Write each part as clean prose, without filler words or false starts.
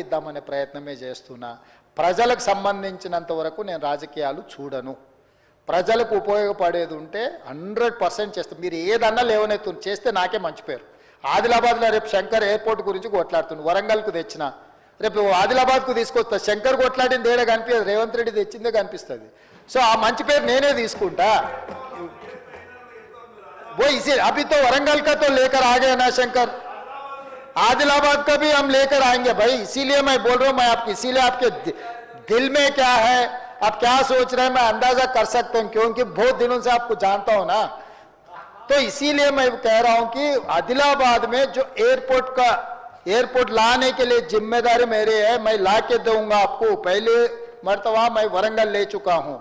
ఇద్దామనే ప్రయత్నమే చేస్తున్నా. ప్రజలకు సంబంధించినంత వరకు నేను రాజకీయాలు చూడను. ప్రజలకు ఉపయోగపడేది ఉంటే 100% చేస్తాను. మీరు ఏదన్నా లేవనెత్తుని చేస్తే నాకే మంచి పేరు. ఆదిలాబాద్లో రేపు శంకర్ ఎయిర్పోర్ట్ గురించి కొట్లాడుతుంది, వరంగల్కు తెచ్చిన రేపు ఆదిలాబాద్కు తీసుకొస్తా. శంకర్ కొట్లాడింది ఏడా కనిపించదు, రేవంత్ రెడ్డి తెచ్చిందే కనిపిస్తుంది. సో ఆ మంచి పేరు నేనే తీసుకుంటా. वो इसे अभी तो वरंगल का तो लेकर आ गए ना शंकर, आदिलाबाद का भी हम लेकर आएंगे भाई. इसीलिए मैं बोल रहा हूं, मैं आपकी इसीलिए आपके दिल में क्या है, आप क्या सोच रहे हैं, मैं अंदाजा कर सकता हूं क्योंकि बहुत दिनों से आपको जानता हूं ना. तो इसीलिए मैं कह रहा हूं कि आदिलाबाद में जो एयरपोर्ट लाने के लिए जिम्मेदारी मेरी है, मैं ला के दूंगा आपको. पहले मर्तबा मैं वरंगल ले चुका हूं,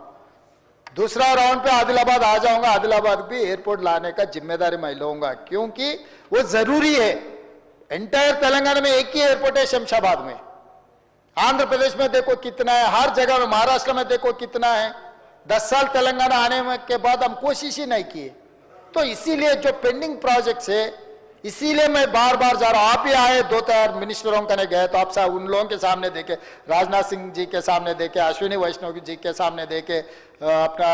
दूसरा राउंड पे आदिलाबाद आ जाऊंगा. आदिलाबाद भी एयरपोर्ट लाने का जिम्मेदारी मैं लूंगा क्योंकि वो जरूरी है. एंटायर तेलंगाना में एक ही एयरपोर्ट है, शमशाबाद में. आंध्र प्रदेश में देखो कितना है, हर जगह में, महाराष्ट्र में देखो कितना है. 10 साल तेलंगाना आने के बाद हम कोशिश ही नहीं किए. तो इसीलिए जो पेंडिंग प्रोजेक्ट्स है, इसीलिए मैं बार बार जा रहा हूं. आप ही आए 2-4 मिनिस्टरों का ने गए तो आप उन लोगों के सामने देखे, राजनाथ सिंह जी के सामने देखे, अश्विनी वैष्णव जी के सामने देखे, अपना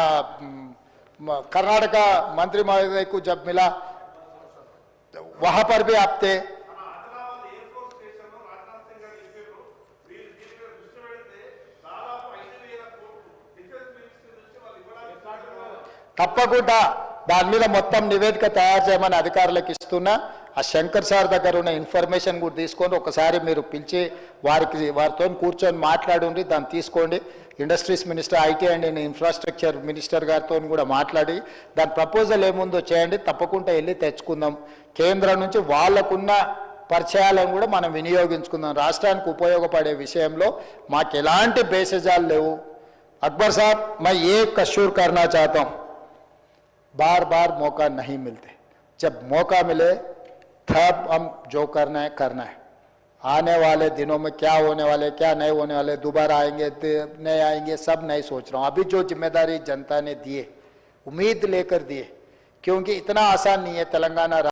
कर्नाटका मंत्री महोदय को जब मिला वहां पर भी आप थे. తప్పకుండా దాని మీద మొత్తం నివేదిక తయారు చేయమని అధికారులకు ఇస్తున్నా. ఆ శంకర్ సార్ దగ్గర ఉన్న ఇన్ఫర్మేషన్ కూడా తీసుకొని ఒకసారి మీరు పిలిచి వారితో కూర్చొని మాట్లాడండి, దాన్ని తీసుకోండి. Industries minister, IT and infrastructure minister గారితో కూడా మాట్లాడి దాని ప్రపోజల్ ఏముందో చేయండి. తప్పకుండా వెళ్ళి తెచ్చుకుందాం. కేంద్రం నుంచి వాళ్ళకున్న పరిచయాలను కూడా మనం వినియోగించుకుందాం. రాష్ట్రానికి ఉపయోగపడే విషయంలో మాకు ఎలాంటి బేసజాలు లేవు. అక్బర్ సాబ్, मैं ये कसूर करना चाहता हूँ, बार बार मौका नहीं मिलते. जब मौका मिले तब हम जो करना है. आने वाले दिनों में क्या होने वाले, क्या नहीं होने वाले, दोबारा आएंगे नहीं आएंगे, सब नहीं सोच रहा हूँ. अभी जो जिम्मेदारी जनता ने दिए, उम्मीद लेकर दिए, क्योंकि इतना आसान नहीं है तेलंगाना